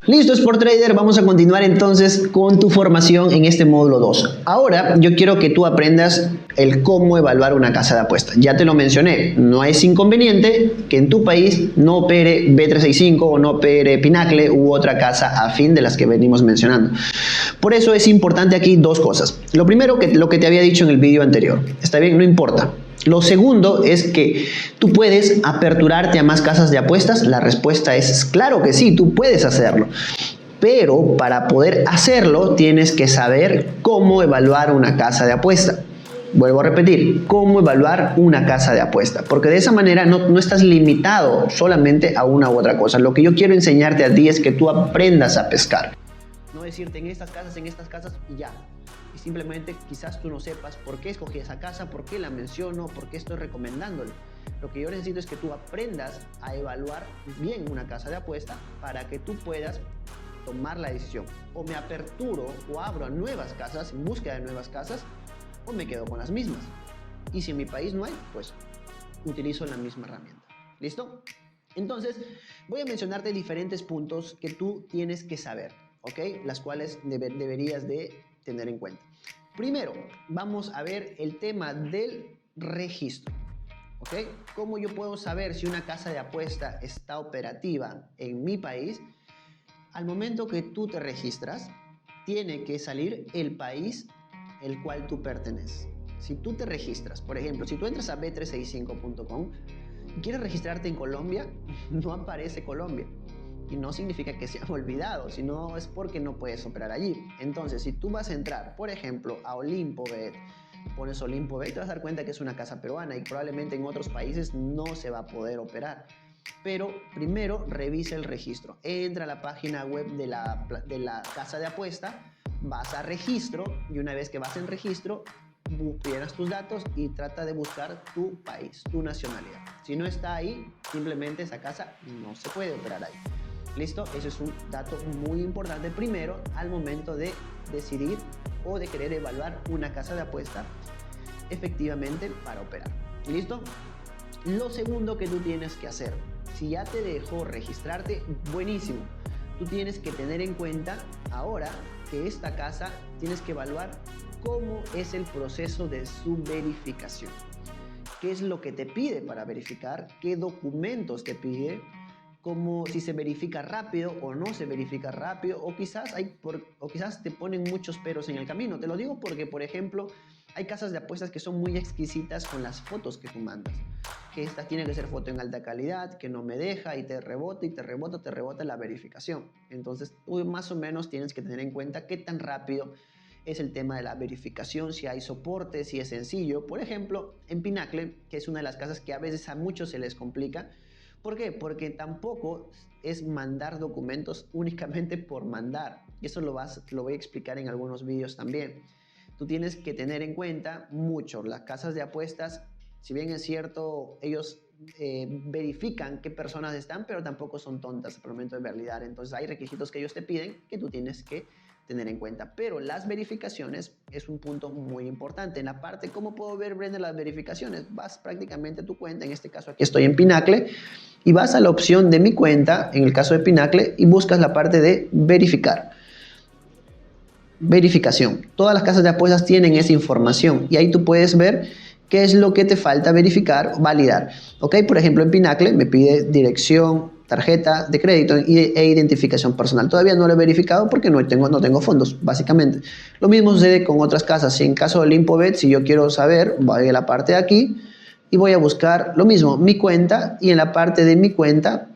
Listo, Sport Trader, vamos a continuar entonces con tu formación en este módulo 2. Ahora yo quiero que tú aprendas el cómo evaluar una casa de apuestas. Ya te lo mencioné, no es inconveniente que en tu país no opere Bet365 o no opere Pinacle u otra casa afín de las que venimos mencionando. Por eso es importante aquí dos cosas. Lo primero, que lo que te había dicho en el vídeo anterior. Está bien, no importa. Lo segundo es que tú puedes aperturarte a más casas de apuestas. La respuesta es claro que sí, tú puedes hacerlo. Pero para poder hacerlo tienes que saber cómo evaluar una casa de apuesta. Vuelvo a repetir, cómo evaluar una casa de apuesta. Porque de esa manera no estás limitado solamente a una u otra cosa. Lo que yo quiero enseñarte a ti es que tú aprendas a pescar. No decirte en estas casas y ya. Y simplemente quizás tú no sepas por qué escogí esa casa, por qué la menciono, por qué estoy recomendándole. Lo que yo necesito es que tú aprendas a evaluar bien una casa de apuesta para que tú puedas tomar la decisión. O me aperturo o abro a nuevas casas, en búsqueda de nuevas casas, o me quedo con las mismas. Y si en mi país no hay, pues utilizo la misma herramienta. ¿Listo? Entonces, voy a mencionarte diferentes puntos que tú tienes que saber, ¿ok? Las cuales deberías de tener en cuenta. Primero, vamos a ver el tema del registro, ¿ok? ¿Cómo yo puedo saber si una casa de apuesta está operativa en mi país? Al momento que tú te registras, tiene que salir el país el cual tú perteneces. Si tú te registras, por ejemplo, si tú entras a bet365.com y quieres registrarte en Colombia, no aparece Colombia. Y no significa que se han olvidado, sino es porque no puedes operar allí. Entonces, si tú vas a entrar, por ejemplo, a OlimpoBet, pones OlimpoBet, te vas a dar cuenta que es una casa peruana y probablemente en otros países no se va a poder operar. Pero primero revisa el registro. Entra a la página web de la casa de apuesta, vas a registro y una vez que vas en registro, llenas tus datos y trata de buscar tu país, tu nacionalidad. Si no está ahí, simplemente esa casa no se puede operar ahí. ¿Listo? Eso es un dato muy importante primero al momento de decidir o de querer evaluar una casa de apuesta efectivamente para operar. ¿Listo? Lo segundo que tú tienes que hacer, si ya te dejó registrarte, buenísimo. Tú tienes que tener en cuenta ahora que esta casa tienes que evaluar cómo es el proceso de su verificación. ¿Qué es lo que te pide para verificar? ¿Qué documentos te pide? Como si se verifica rápido o no se verifica rápido, o quizás te ponen muchos peros en el camino. Te lo digo porque, por ejemplo, hay casas de apuestas que son muy exquisitas con las fotos que tú mandas. Que esta tiene que ser foto en alta calidad, que no me deja y te rebota la verificación. Entonces, tú más o menos tienes que tener en cuenta qué tan rápido es el tema de la verificación, si hay soporte, si es sencillo. Por ejemplo, en Pinacle, que es una de las casas que a veces a muchos se les complica. ¿Por qué? Porque tampoco es mandar documentos únicamente por mandar. Y eso lo voy a explicar en algunos vídeos también. Tú tienes que tener en cuenta mucho las casas de apuestas. Si bien es cierto, ellos verifican qué personas están, pero tampoco son tontas al momento de validar. Entonces hay requisitos que ellos te piden que tú tienes que tener en cuenta. Pero las verificaciones es un punto muy importante. En la parte, ¿cómo puedo ver, Brenda, las verificaciones? Vas prácticamente a tu cuenta, en este caso aquí estoy en Pinacle, y vas a la opción de mi cuenta, en el caso de Pinacle, y buscas la parte de verificar. Verificación. Todas las casas de apuestas tienen esa información y ahí tú puedes ver qué es lo que te falta verificar, validar. ¿Ok? Por ejemplo, en Pinacle me pide dirección, tarjeta de crédito e identificación personal. Todavía no lo he verificado porque no tengo fondos, básicamente. Lo mismo sucede con otras casas. Si en caso de OlimpoBet, si yo quiero saber, voy a la parte de aquí y voy a buscar lo mismo, mi cuenta, y en la parte de mi cuenta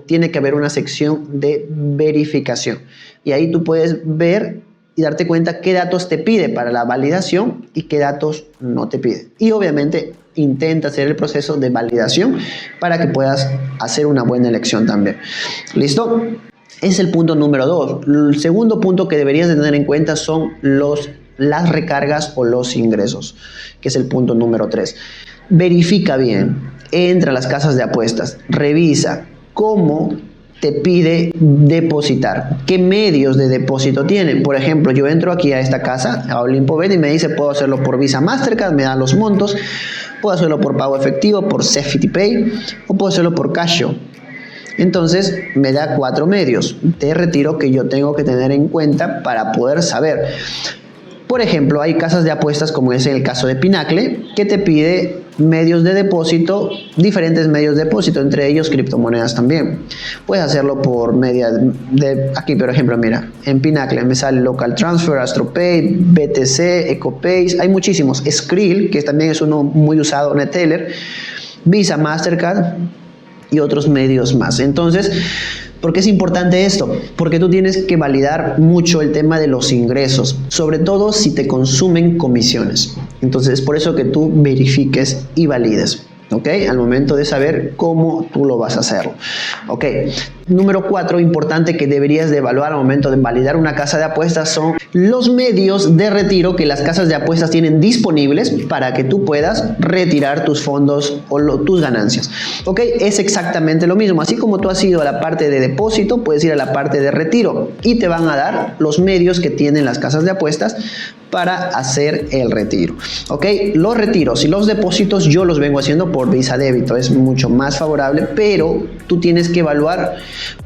tiene que haber una sección de verificación. Y ahí tú puedes ver y darte cuenta qué datos te pide para la validación y qué datos no te pide. Y obviamente intenta hacer el proceso de validación para que puedas hacer una buena elección también. ¿Listo? Es el punto número 2. El segundo punto que deberías de tener en cuenta son las recargas o los ingresos, que es el punto número 3. Verifica bien, entra a las casas de apuestas, revisa cómo te pide depositar, qué medios de depósito tienen. Por ejemplo, yo entro aquí a esta casa, a OlimpoBet, y me dice puedo hacerlo por Visa Mastercard, me da los montos, puedo hacerlo por pago efectivo, por Safety Pay, o puedo hacerlo por Casio. Entonces me da 4 medios de retiro que yo tengo que tener en cuenta para poder saber. Por ejemplo, hay casas de apuestas, como es el caso de Pinacle, que te pide medios de depósito, diferentes medios de depósito, entre ellos criptomonedas también. Puedes hacerlo por media de aquí, por ejemplo, mira, en Pinacle me sale Local Transfer, AstroPay, BTC, EcoPays, hay muchísimos. Skrill, que también es uno muy usado, Neteller, Visa, Mastercard y otros medios más. Entonces, ¿por qué es importante esto? Porque tú tienes que validar mucho el tema de los ingresos, sobre todo si te consumen comisiones. Entonces, es por eso que tú verifiques y valides, ¿ok? Al momento de saber cómo tú lo vas a hacer, ¿ok? Número 4, importante que deberías de evaluar al momento de validar una casa de apuestas son los medios de retiro que las casas de apuestas tienen disponibles para que tú puedas retirar tus fondos o tus ganancias, ¿ok? Es exactamente lo mismo. Así como tú has ido a la parte de depósito, puedes ir a la parte de retiro y te van a dar los medios que tienen las casas de apuestas para hacer el retiro, ¿ok? Los retiros y los depósitos yo los vengo haciendo por Visa Débito, es mucho más favorable, pero tú tienes que evaluar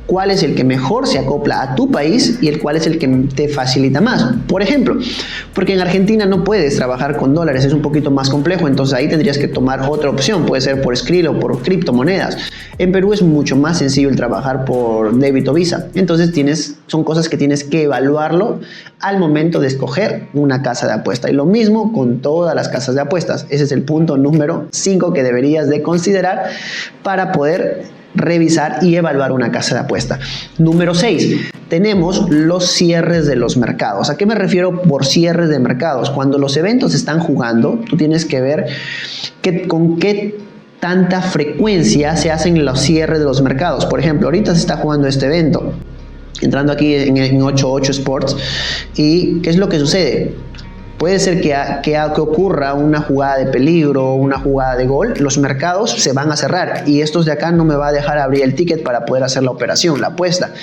cuál es el que mejor se acopla a tu país y cuál es el que te facilita más. Por ejemplo, porque en Argentina no puedes trabajar con dólares, es un poquito más complejo, entonces ahí tendrías que tomar otra opción, puede ser por Skrill o por criptomonedas. En Perú es mucho más sencillo el trabajar por débito Visa, entonces son cosas que tienes que evaluarlo al momento de escoger una casa de apuesta, y lo mismo con todas las casas de apuestas. Ese es el punto número 5 que deberías de considerar para poder revisar y evaluar una casa de apuesta. Número 6, tenemos los cierres de los mercados. ¿A qué me refiero por cierres de mercados? Cuando los eventos están jugando, tú tienes que ver con qué tanta frecuencia se hacen los cierres de los mercados. Por ejemplo, ahorita se está jugando este evento, entrando aquí en 88 Sports, y ¿qué es lo que sucede? Puede ser que ocurra una jugada de peligro, una jugada de gol, los mercados se van a cerrar y estos de acá no me va a dejar abrir el ticket para poder hacer la operación, la apuesta.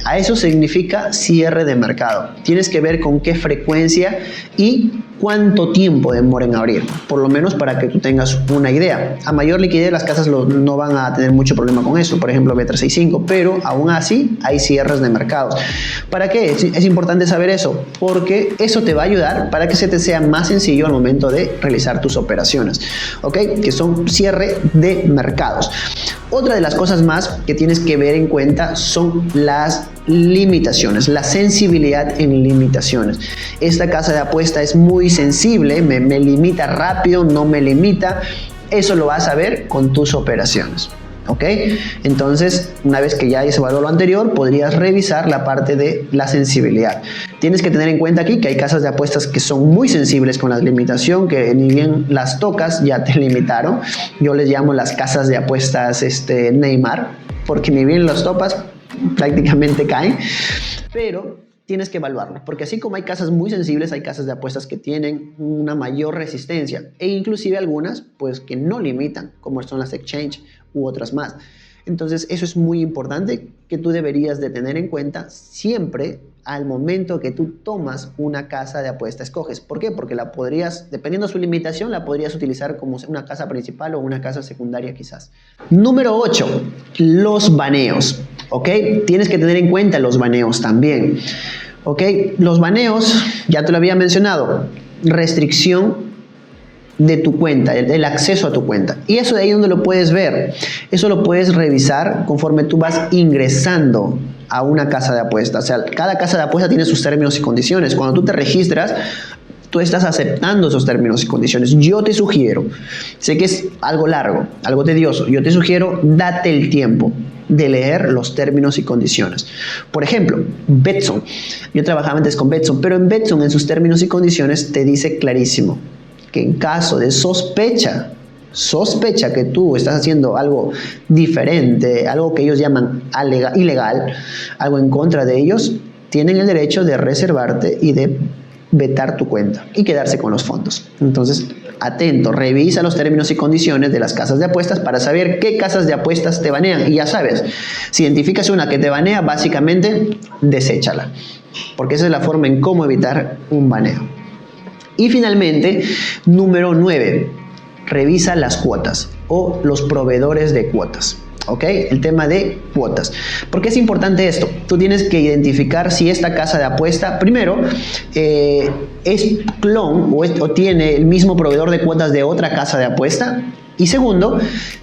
A eso significa cierre de mercado. Tienes que ver con qué frecuencia y cuánto tiempo demora en abrir, por lo menos para que tú tengas una idea. A mayor liquidez las casas no van a tener mucho problema con eso, por ejemplo B365, pero aún así hay cierres de mercados. ¿Para qué? Es importante saber eso, porque eso te va a ayudar para que se te sea más sencillo al momento de realizar tus operaciones, ¿ok? Que son cierre de mercados. Otra de las cosas más que tienes que ver en cuenta son las limitaciones, la sensibilidad en limitaciones. Esta casa de apuesta es muy sensible, me limita rápido, no me limita. Eso lo vas a ver con tus operaciones, ¿ok? Entonces, una vez que ya hayas evaluado lo anterior, podrías revisar la parte de la sensibilidad. Tienes que tener en cuenta aquí que hay casas de apuestas que son muy sensibles con la limitación, que ni bien las tocas ya te limitaron. Yo les llamo las casas de apuestas Neymar, porque ni bien los topas prácticamente caen, pero tienes que evaluarlo, porque así como hay casas muy sensibles, hay casas de apuestas que tienen una mayor resistencia e inclusive algunas pues que no limitan, como son las exchange u otras más. Entonces eso es muy importante que tú deberías de tener en cuenta siempre al momento que tú tomas una casa de apuesta, escoges. ¿Por qué? Porque la podrías, dependiendo de su limitación, la podrías utilizar como una casa principal o una casa secundaria quizás. Número 8, los baneos, ¿ok? Tienes que tener en cuenta los baneos también, ¿ok? Los baneos, ya te lo había mencionado, restricción de tu cuenta, el acceso a tu cuenta. Y eso de ahí donde lo puedes ver, eso lo puedes revisar conforme tú vas ingresando a una casa de apuestas. O sea, cada casa de apuesta tiene sus términos y condiciones. Cuando tú te registras, tú estás aceptando esos términos y condiciones. Yo te sugiero, sé que es algo largo, algo tedioso, yo te sugiero, date el tiempo de leer los términos y condiciones. Por ejemplo, Betson. Yo trabajaba antes con Betson, pero en Betson, en sus términos y condiciones, te dice clarísimo que en caso de sospecha que tú estás haciendo algo diferente, algo que ellos llaman ilegal, algo en contra de ellos, tienen el derecho de reservarte y de vetar tu cuenta y quedarse con los fondos. Entonces, atento, revisa los términos y condiciones de las casas de apuestas para saber qué casas de apuestas te banean. Y ya sabes, si identificas una que te banea, básicamente, deséchala, porque esa es la forma en cómo evitar un baneo. Y finalmente, número 9, revisa las cuotas o los proveedores de cuotas. ¿ok? El tema de cuotas. ¿Por qué es importante esto? Tú tienes que identificar si esta casa de apuesta, primero, es clon o tiene el mismo proveedor de cuotas de otra casa de apuesta. Y segundo,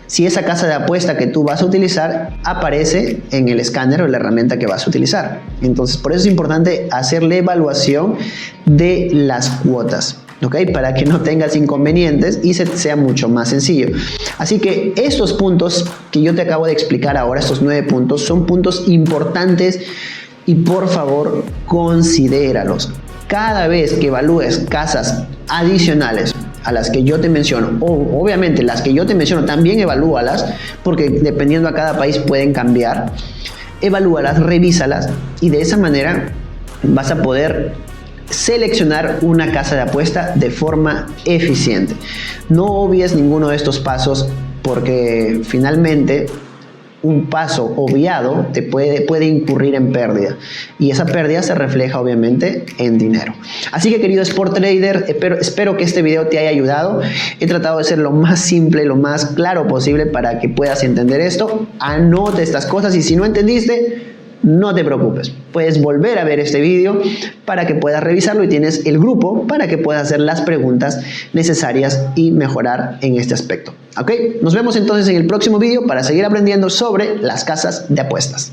si esa casa de apuesta que tú vas a utilizar aparece en el escáner o en la herramienta que vas a utilizar. Entonces, por eso es importante hacer la evaluación de las cuotas, ¿ok? Para que no tengas inconvenientes y sea mucho más sencillo. Así que estos puntos que yo te acabo de explicar ahora, estos 9 puntos, son puntos importantes y por favor considéralos. Cada vez que evalúes casas adicionales a las que yo te menciono, o obviamente las que yo te menciono también evalúalas, porque dependiendo a cada país pueden cambiar, evalúalas, revísalas y de esa manera vas a poder seleccionar una casa de apuesta de forma eficiente. No obvies ninguno de estos pasos porque finalmente un paso obviado te puede incurrir en pérdida y esa pérdida se refleja obviamente en dinero. Así que querido Sport Trader, espero que este video te haya ayudado. He tratado de ser lo más simple, lo más claro posible para que puedas entender esto. Anote estas cosas y si no entendiste, no te preocupes, puedes volver a ver este video para que puedas revisarlo y tienes el grupo para que puedas hacer las preguntas necesarias y mejorar en este aspecto. ¿Ok? Nos vemos entonces en el próximo video para seguir aprendiendo sobre las casas de apuestas.